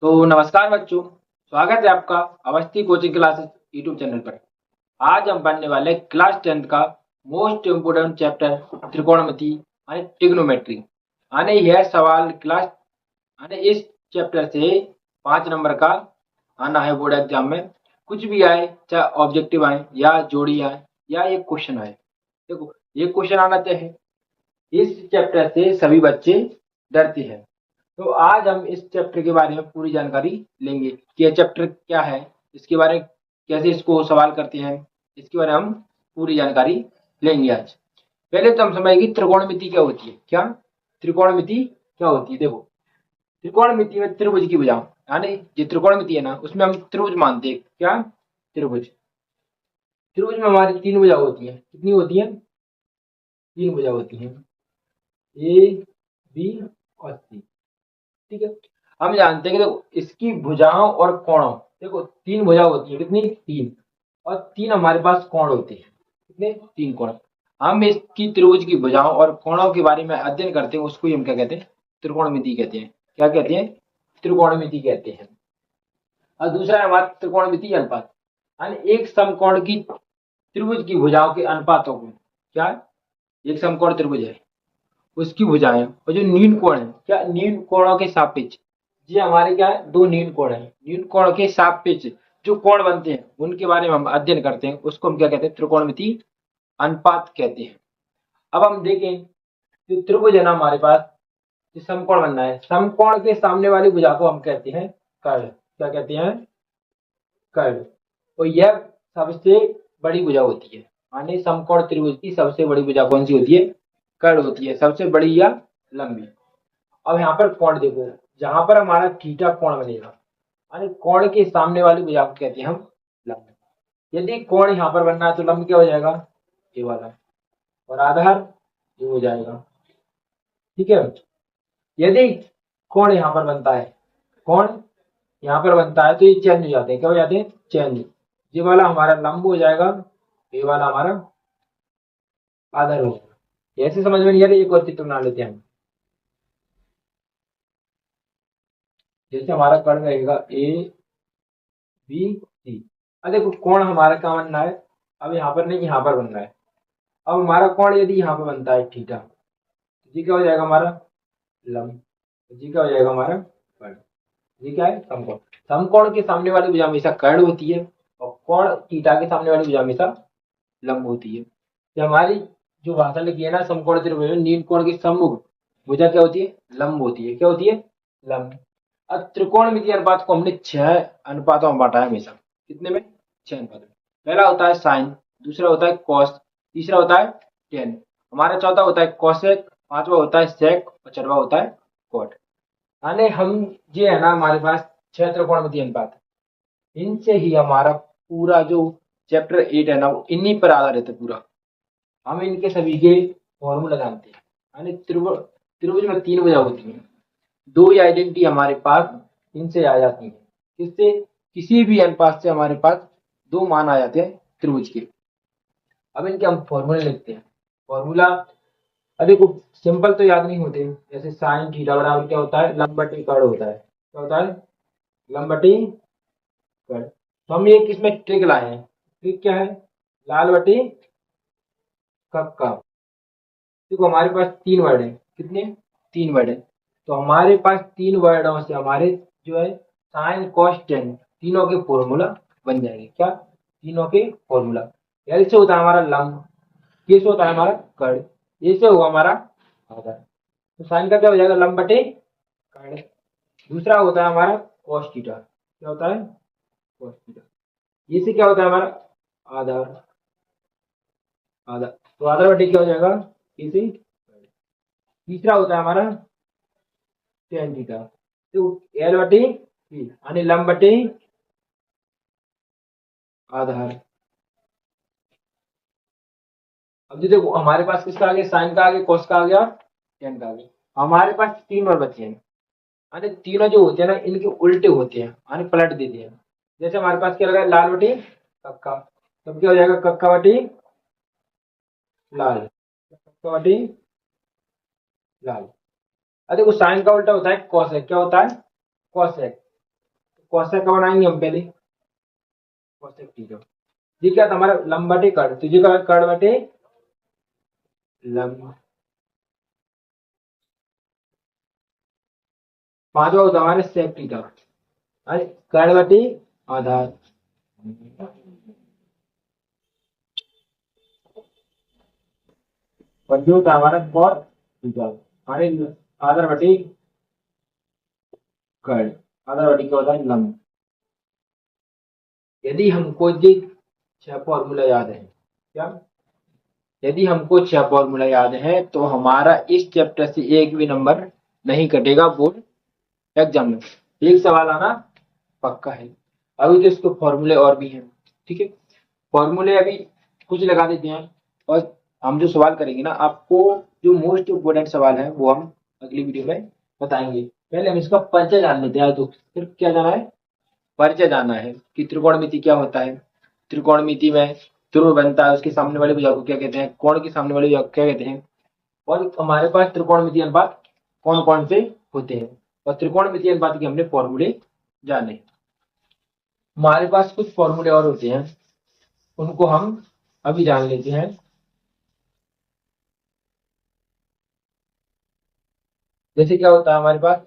तो नमस्कार बच्चों, स्वागत है आपका Awasthi coaching classes YouTube channel पर। आज हम पढ़ने वाले क्लास 10th का मोस्ट इम्पोर्टेंट चैप्टर त्रिकोणमिति यानी ट्रिग्नोमेट्री। यानी यह सवाल क्लास यानी इस चैप्टर से 5 नंबर का आना है बोर्ड एग्जाम में। कुछ भी आए, चाहे ऑब्जेक्टिव आए या जोड़ी आए या एक क्वेश्चन आए, देखो ये क्वेश्चन आना चाहिए। इस चैप्टर से सभी बच्चे डरते हैं। तो आज हम इस चैप्टर के बारे में पूरी जानकारी लेंगे कि यह चैप्टर क्या है, इसके बारे में कैसे इसको सवाल करते हैं, इसके बारे में हम पूरी जानकारी लेंगे आज। पहले तो हम समझेंगे त्रिकोणमिति क्या होती है। क्या त्रिकोणमिति क्या होती है? देखो, त्रिकोणमिति में त्रिभुज की भुजाओं यानी जो त्रिकोणमिति है ना, उसमें हम त्रिभुज मानते हैं। क्या? त्रिभुज। त्रिभुज में हमारी तीन भुजा होती है। कितनी होती है? तीन भुजा होती है, ए, बी और सी। ठीक है, हम जानते हैं कि देखो इसकी भुजाओं और कोणों, देखो तीन भुजा होती है। कितनी? तीन। और तीन हमारे पास कोण होते हैं। कितने? तीन कोण। हम इसकी त्रिभुज की भुजाओं और कोणों के बारे में अध्ययन करते हैं, उसको ही हम क्या कहते हैं? त्रिकोणमिति कहते हैं। क्या कहते हैं? त्रिकोणमिति कहते हैं। और दूसरा है हमारा त्रिकोणमिति अनुपात, यानी एक समकोण की त्रिभुज की भुजाओं के अनुपातों को। क्या? एक समकोण त्रिभुज है, उसकी भुजाएं और जो न्यून कोण है, क्या न्यून कोणों के सापेक्ष, ये हमारे क्या है? दो न्यून कोण है। न्यून कोण के सापेक्ष जो कोण बनते हैं उनके बारे में हम अध्ययन करते हैं, उसको हम क्या कहते हैं? त्रिकोणमिति अनुपात कहते हैं। अब हम देखें, जो त्रिभुज है ना हमारे पास, जो समकोण बनना है, समकोण के सामने वाली भुजा को हम कहते हैं कर्ण। क्या कहते हैं? कर्ण। और यह सबसे बड़ी भुजा होती है, माने समकोण त्रिभुज की सबसे बड़ी भुजा कौन सी होती है? कर्ण होती है, सबसे बड़ी या लंबी। अब यहाँ पर कोण देखो, जहां पर हमारा थीटा कोण बनेगा, यानी कोण के सामने वाली भुजा को कहते हैं हम लंब। यदि कोण यहाँ पर बनना है तो लंब क्या हो जाएगा? ये वाला। और आधार ये हो जाएगा। ठीक है, यदि कोण यहाँ पर बनता है, कोण यहाँ पर बनता है तो ये चेंज हो जाते हैं। क्या हो जाते हैं? चेंज। ये वाला हमारा लंब हो जाएगा, ये वाला हमारा आधार हो जाएगा। ऐसे समझ में नहीं आ रहा? एक और चित्र बना लेते हैं हम। जैसे हमारा कर्ण रहेगा ए, बी, सी। अब देखो कोण हमारा कहाँ बनना है? अब यहाँ पर नहीं, यहाँ पर बनना है। अब हमारा कोण यदि यहाँ पर बनता है थीटा, तो जी क्या हो जाएगा? हमारा लंब। जी क्या हो जाएगा? हमारा कर्ण। ये क्या है? समकोण। समकोण के सामने वाली भुजा हमेशा कर्ण होती है और कोण थीटा के सामने वाली भुजा हमेशा लंब होती है। तो हमारी जो भाषा लिखी है ना, समकोण त्रिभुज में नील कोण के सम्मुख भुजा क्या होती है? लंब होती है। क्या होती है? लंब। अब त्रिकोणमिति अनुपात को हमने 6 अनुपातों में बांटा है हमेशा। कितने में? 6 अनुपात में। पहला होता है साइन, दूसरा होता है कॉस, तीसरा होता है टेन, हमारा चौथा होता है कॉसेक, पांचवा होता है सेक और छठवा होता है कॉट। यानी हम ये है ना हमारे पास 6 त्रिकोणमिति अनुपात, इनसे ही हमारा पूरा जो चैप्टर 8 है ना, वो इन्हीं पर आधारित है पूरा। हम इनके सभी के फॉर्मूला जानते हैं। यानी त्रिभुज में तीन भुजा होती है, दो ही आइडेंटिटी हमारे पास इनसे आ जाती है। किससे? किसी भी अनुपात से हमारे पास दो मान आ जाते हैं त्रिभुज के। अब इनके हम फॉर्मूले लिखते हैं। फॉर्मूला अरे को सिंपल तो याद नहीं होते, जैसे साइन थीटा बराबर क्या होता है? लंब बटे कर्ण होता है। क्या होता है? लंब बटे कर्ण। तो हम एक इसमें ट्रिक लाए हैं। ट्रिक क्या है? लाल बटे कक्का। देखो हमारे पास तीन वर्ड है। कितने? तीन वर्ड है। तो हमारे पास तीन वर्डों से हमारे जो है साइन कॉस टेन तीनों के फॉर्मूला बन जाएंगे। क्या? तीनों के फॉर्मूला। एल से होता है हमारा लंब, के से होता है हमारा कर्ण, ए से होगा हमारा आधार। तो साइन का क्या हो जाएगा? लंब बटे कर्ण। दूसरा होता है हमारा कॉस थीटा। क्या होता है? Cos theta. ये से क्या होता है हमारा? आधार। आधार तो आधार बटे क्या हो जाएगा? ए से। तीसरा होता है हमारा टेन थीटा। तो एल बटे पी यानी लंब बटे आधार। अब जो देखो हमारे पास किसका आ गया? साइन का आ गया, कोस का आ गया, टेन का आ गया। हमारे पास तीन और बचे हैं, यानी तीनों जो होते हैं ना इनके उल्टे होते हैं, यानी पलट देते हैं। जैसे हमारे पास क्या लगा? लाल बटे कक्का। तब क्या हो जाएगा? कक्का बटे लाल, कक्का बटे लाल। अब देखो साइन का उल्टा होता है कॉसेक। क्या होता है? कॉसेक। कोसेक का बनाएंगे हम पहले, कोसेक थीटा। ये क्या था हमारा, लंब बटे कर्ण, तो ये कर्ण बटे लंब। पांचवा होता हमारे सेक थीटा, अरे कर्ण बटे आधार। और जो होता हमारा कॉट थीटा, अरे आधार बटे कर्ण, आधार बटे क्या होता है लंब। यदि हमको ये छह फॉर्मूला याद है, क्या, यदि हमको छह फॉर्मूला याद है तो हमारा इस चैप्टर से एक भी नंबर नहीं कटेगा बोर्ड एग्जाम में। एक सवाल आना पक्का है। अभी तो इसके फॉर्मूले और भी हैं, ठीक है। फॉर्मूले अभी कुछ लगा देते हैं, और हम जो सवाल करेंगे ना, आपको जो मोस्ट इम्पोर्टेंट सवाल है वो हम अगली वीडियो में बताएंगे। पहले हम इसका परिचय जान लेते हैं। तो फिर क्या जाना है, परिचय जाना है कि त्रिकोणमिति क्या होता है, त्रिकोणमिति में ध्रुव बनता है, उसके सामने वाले भुजा को क्या कहते हैं, कोण के सामने वाले भुजा को क्या कहते हैं, और हमारे पास त्रिकोणमिति अनुपात कौन कौन से होते हैं, और त्रिकोणमिति अनुपात के हमने फॉर्मूले जाने। हमारे पास कुछ फॉर्मूले और होते हैं, उनको हम अभी जान लेते हैं। जैसे क्या होता है हमारे पास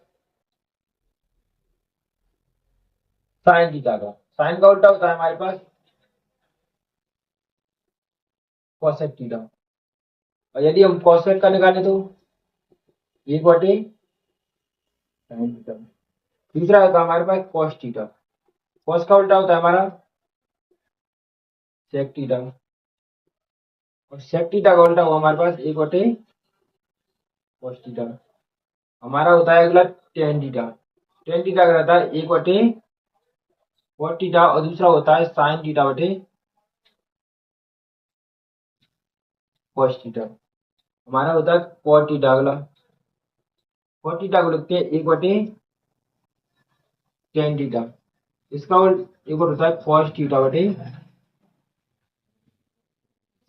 साइन थीटा का, साइन का उल्टा होता है हमारे पास कोसेक थीटा। और यदि हम कोसेक का निकालें तो एक बटे साइन थीटा। दूसरा होता है हमारे पास कॉस थीटा, कॉस का उल्टा होता है हमारा सेक थीटा, और सेक थीटा का उल्टा हुआ हमारे पास एक बटे कॉस थीटा। हमारा होता है अगला टेन थीटा, टेन थीटा का रहता है एक बटे कॉस थीटा, और दूसरा होता है साइन थीटा बटे कॉस थीटा। हमारा होता है कॉट थीटा, अगला कॉट थीटा को लिखते हैं एक बटे टेन थीटा। इसका एक और होता है कॉस थीटा बटे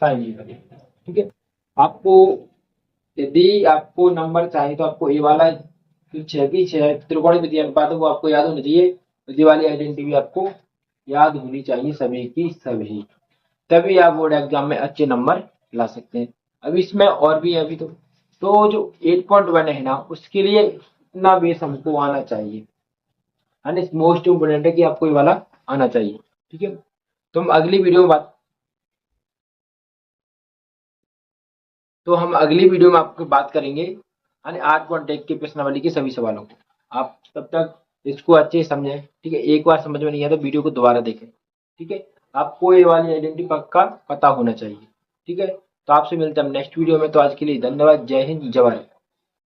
साइन थीटा, ठीक है। आपको यदि आपको नंबर चाहिए तो आपको ये वाला जो छह की छह त्रिकोणमिति अनुपात है वो आपको याद होना चाहिए। तो ये वाली आइडेंटिटी भी आपको याद होनी चाहिए सभी की सभी, तभी आप बोर्ड एग्जाम में अच्छे नंबर ला सकते हैं। अभी इसमें और भी है, अभी तो जो 8.1 है ना, उसके लिए इतना बेस हमको आना चाहिए, एंड मोस्ट इम्पोर्टेंट है कि आपको ये वाला आना चाहिए, ठीक है। तो हम अगली वीडियो में बात तो हम अगली वीडियो में आपको बात करेंगे यानी 8.1 के प्रश्नावली के सभी सवालों को। आप तब तक इसको अच्छे से समझें, ठीक है। एक बार समझ में नहीं आया तो वीडियो को दोबारा देखें, ठीक है। आपको ये वाली आइडेंटिटी पक्का पता होना चाहिए, ठीक है। तो आपसे मिलते हैं हम नेक्स्ट वीडियो में। तो आज के लिए धन्यवाद। जय हिंद, जय भारत।